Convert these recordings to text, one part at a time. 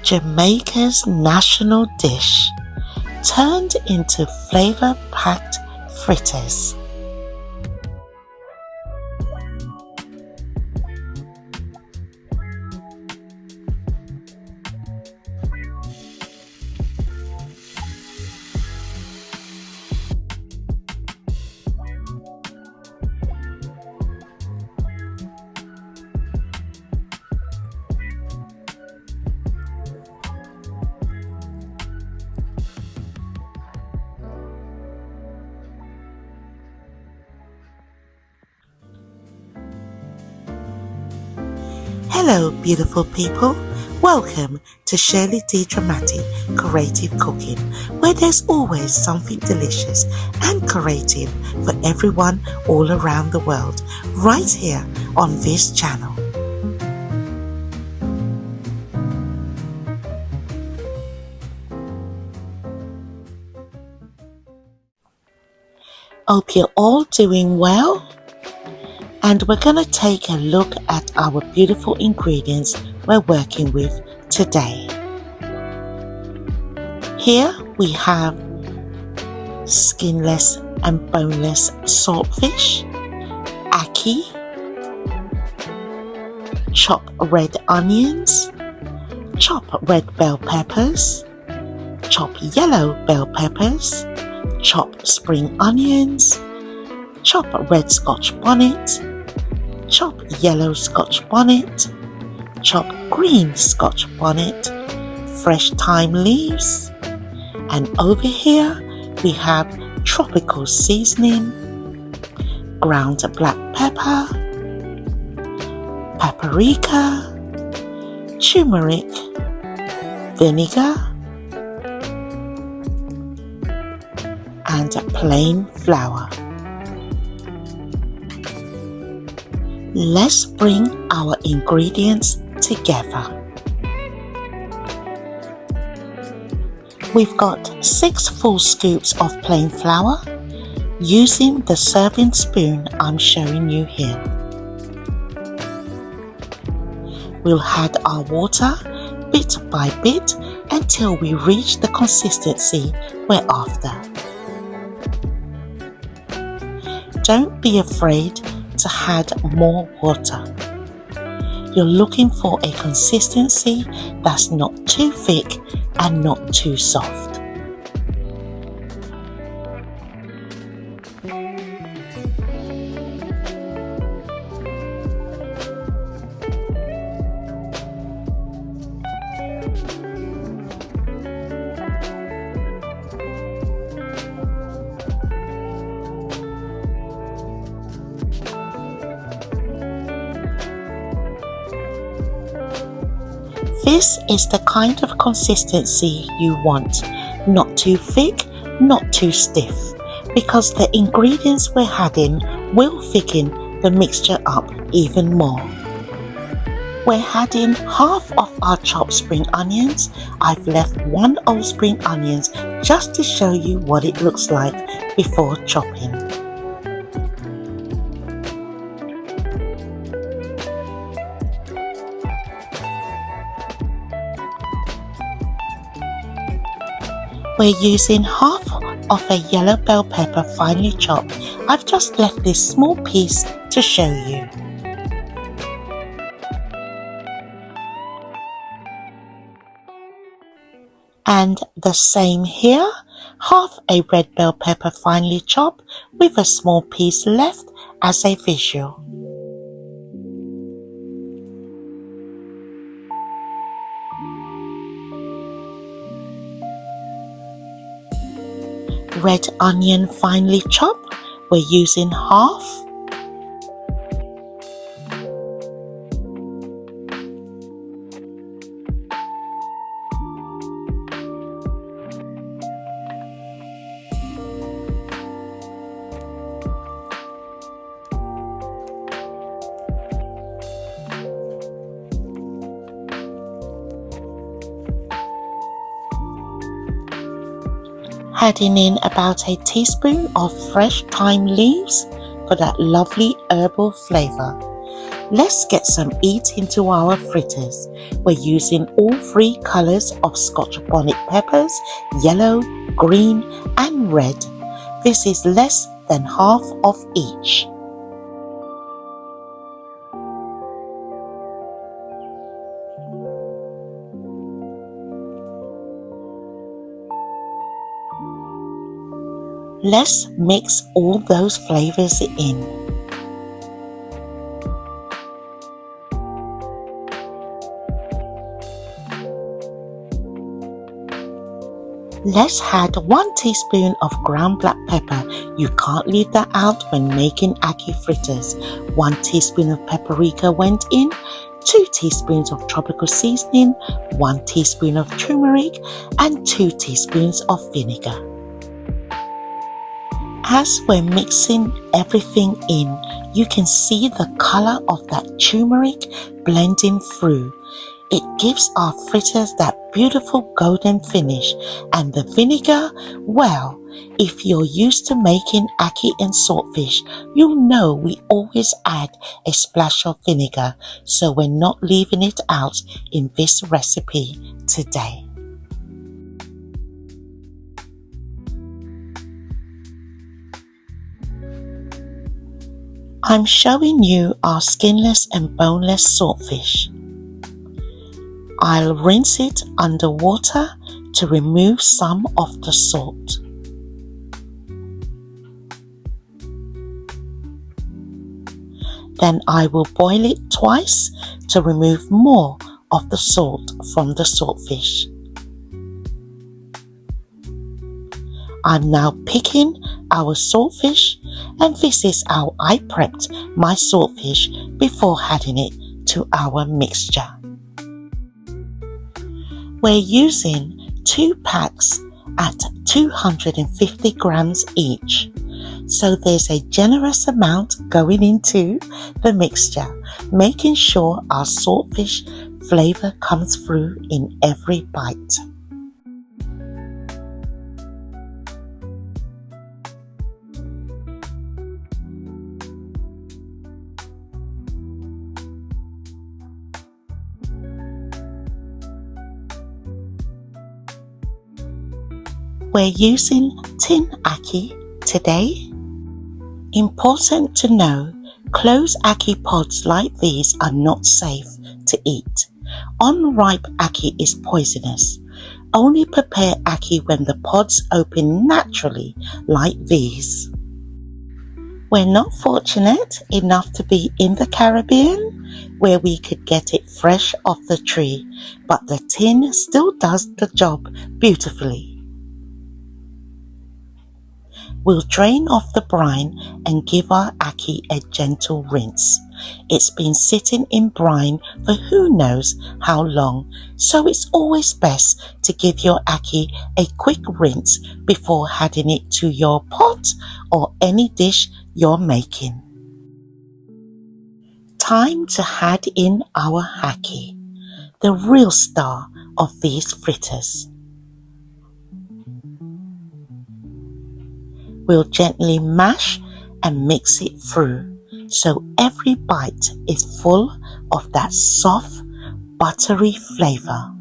Jamaica's national dish, turned into flavour-packed fritters. Hello beautiful people, welcome to Sherleyddramatic Creative Cooking, where there's always something delicious and creative for everyone all around the world, right here on this channel. Hope you're all doing well. And we're going to take a look at our beautiful ingredients we're working with today. Here we have skinless and boneless saltfish, ackee, chopped red onions, chopped red bell peppers, chopped yellow bell peppers, chopped spring onions, chopped red scotch bonnet, chopped yellow scotch bonnet, chopped green scotch bonnet, fresh thyme leaves, and over here we have tropical seasoning, ground black pepper, paprika, turmeric, vinegar, and plain flour. Let's bring our ingredients together. We've got 6 full scoops of plain flour using the serving spoon I'm showing you here. We'll add our water bit by bit until we reach the consistency we're after. Don't be afraid to add more water. You're looking for a consistency that's not too thick and not too soft. This is the kind of consistency you want, not too thick, not too stiff, because the ingredients we're adding will thicken the mixture up even more. We're adding half of our chopped spring onions. I've left 1 whole spring onions just to show you what it looks like before chopping. We're using half of a yellow bell pepper finely chopped. I've just left this small piece to show you. And the same here, half a red bell pepper finely chopped with a small piece left as a visual. Red onion finely chopped, we're using half. Adding in about a teaspoon of fresh thyme leaves for that lovely herbal flavour. Let's get some heat into our fritters. We're using all three colours of Scotch bonnet peppers, yellow, green and red. This is less than half of each. Let's mix all those flavours in. Let's add 1 teaspoon of ground black pepper. You can't leave that out when making ackee fritters. 1 teaspoon of paprika went in, 2 teaspoons of tropical seasoning, 1 teaspoon of turmeric and 2 teaspoons of vinegar. As we're mixing everything in, you can see the colour of that turmeric blending through. It gives our fritters that beautiful golden finish, and the vinegar, well, if you're used to making ackee and saltfish, you'll know we always add a splash of vinegar, so we're not leaving it out in this recipe today. I'm showing you our skinless and boneless saltfish. I'll rinse it under water to remove some of the salt. Then I will boil it twice to remove more of the salt from the saltfish. I'm now picking our saltfish, and this is how I prepped my saltfish before adding it to our mixture. We're using 2 packs at 250 grams each, so there's a generous amount going into the mixture, making sure our saltfish flavour comes through in every bite. We're using tin ackee today. Important to know, closed ackee pods like these are not safe to eat. Unripe ackee is poisonous. Only prepare ackee when the pods open naturally like these. We're not fortunate enough to be in the Caribbean where we could get it fresh off the tree, but the tin still does the job beautifully. We'll drain off the brine and give our ackee a gentle rinse. It's been sitting in brine for who knows how long, so it's always best to give your ackee a quick rinse before adding it to your pot or any dish you're making. Time to add in our ackee, the real star of these fritters. We'll gently mash and mix it through so every bite is full of that soft, buttery flavour.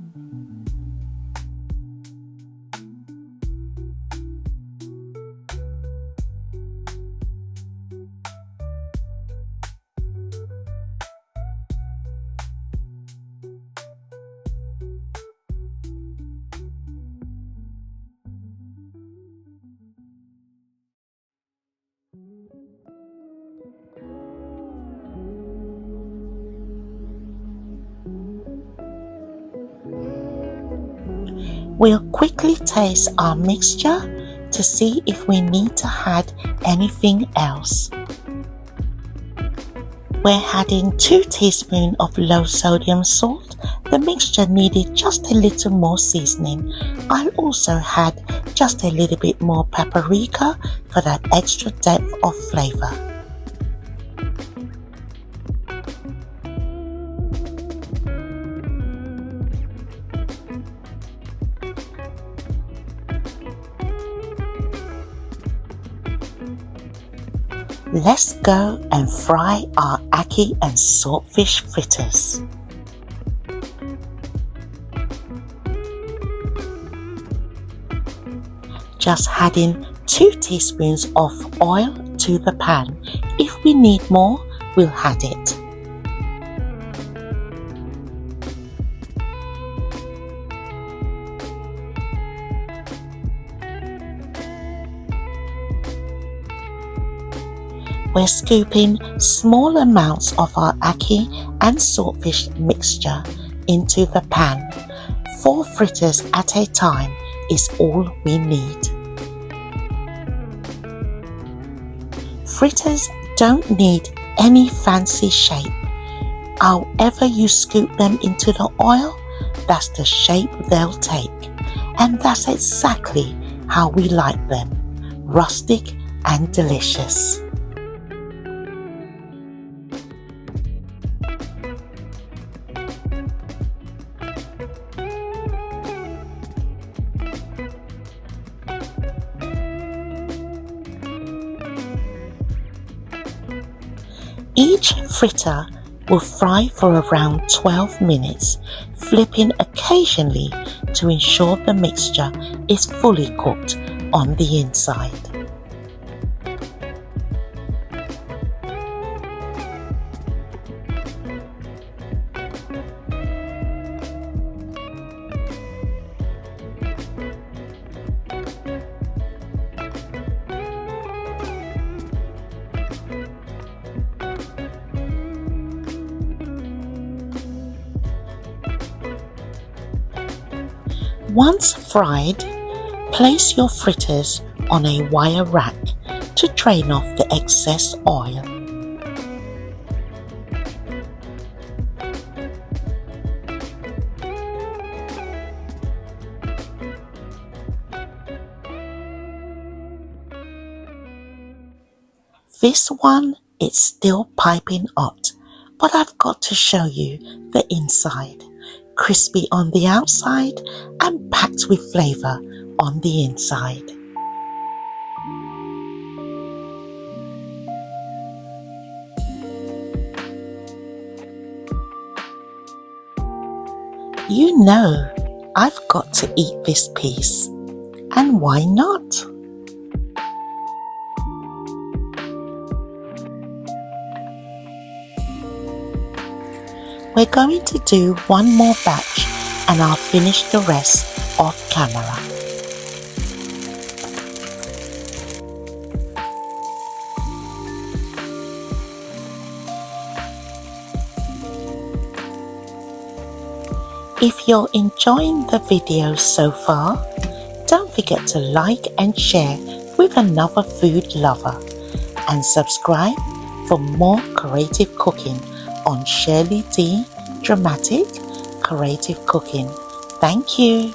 We'll quickly taste our mixture to see if we need to add anything else. We're adding 2 teaspoons of low sodium salt. The mixture needed just a little more seasoning. I'll also add just a little bit more paprika for that extra depth of flavour. Let's go and fry our ackee and saltfish fritters. Just adding 2 teaspoons of oil to the pan. If we need more, we'll add it. We're scooping small amounts of our ackee and saltfish mixture into the pan. 4 fritters at a time is all we need. Fritters don't need any fancy shape. However you scoop them into the oil, that's the shape they'll take. And that's exactly how we like them, rustic and delicious. Each fritter will fry for around 12 minutes, flipping occasionally to ensure the mixture is fully cooked on the inside. Once fried, place your fritters on a wire rack to drain off the excess oil. This one is still piping hot, but I've got to show you the inside. Crispy on the outside and packed with flavour on the inside. You know, I've got to eat this piece, and why not? We're going to do one more batch and I'll finish the rest off camera. If you're enjoying the video so far, don't forget to like and share with another food lover and subscribe for more creative cooking on Sherleyddramatic Creative Cooking. Thank you.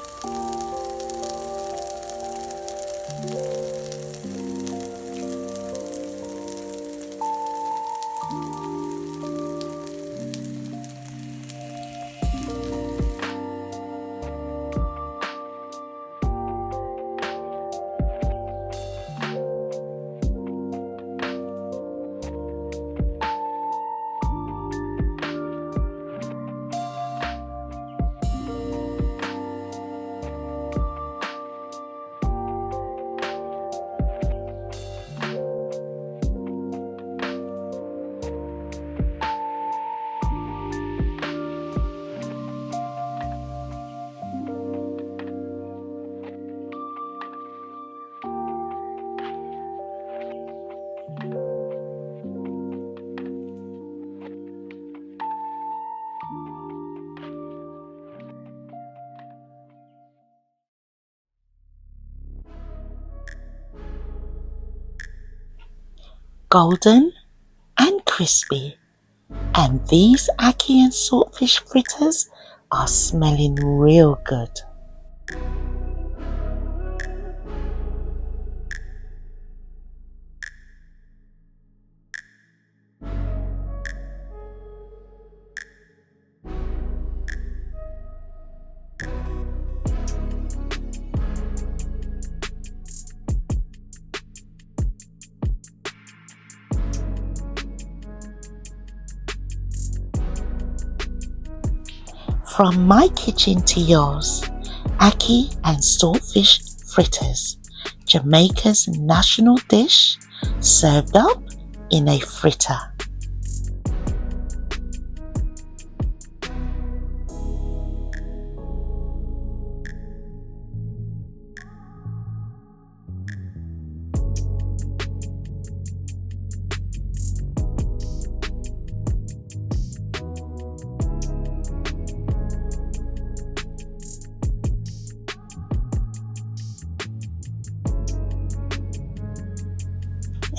Golden and crispy, and these ackee and saltfish fritters are smelling real good. From my kitchen to yours, ackee and saltfish fritters, Jamaica's national dish, served up in a fritter.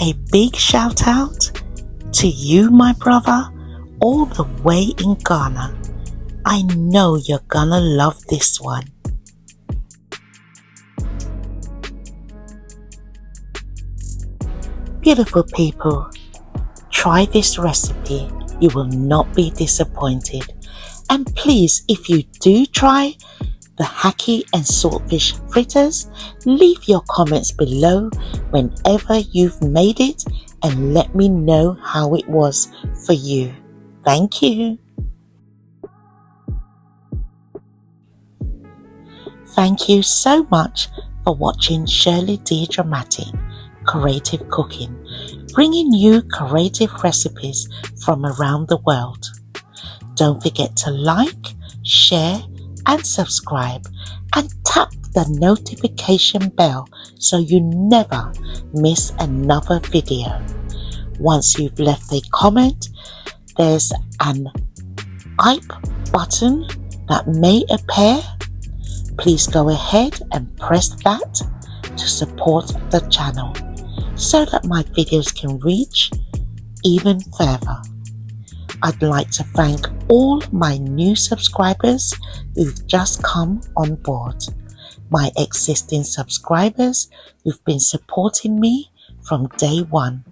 A big shout out to you, my brother, all the way in Ghana. I know you're gonna love this one. Beautiful people, try this recipe. You will not be disappointed. And please, if you do try the ackee and saltfish fritters, leave your comments below whenever you've made it and let me know how it was for you. Thank you. Thank you so much for watching Sherleyddramatic Creative Cooking, bringing you creative recipes from around the world. Don't forget to like, share, and subscribe, and tap the notification bell so you never miss another video. Once you've left a comment, there's an hype button that may appear. Please go ahead and press that to support the channel so that my videos can reach even further. I'd like to thank all my new subscribers who've just come on board, my existing subscribers who've been supporting me from day one,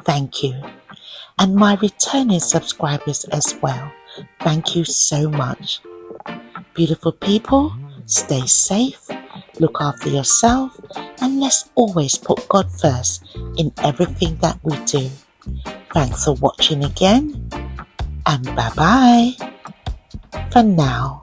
thank you, and my returning subscribers as well, thank you so much. Beautiful people, stay safe, look after yourself, and let's always put God first in everything that we do. Thanks for watching again, and bye bye for now.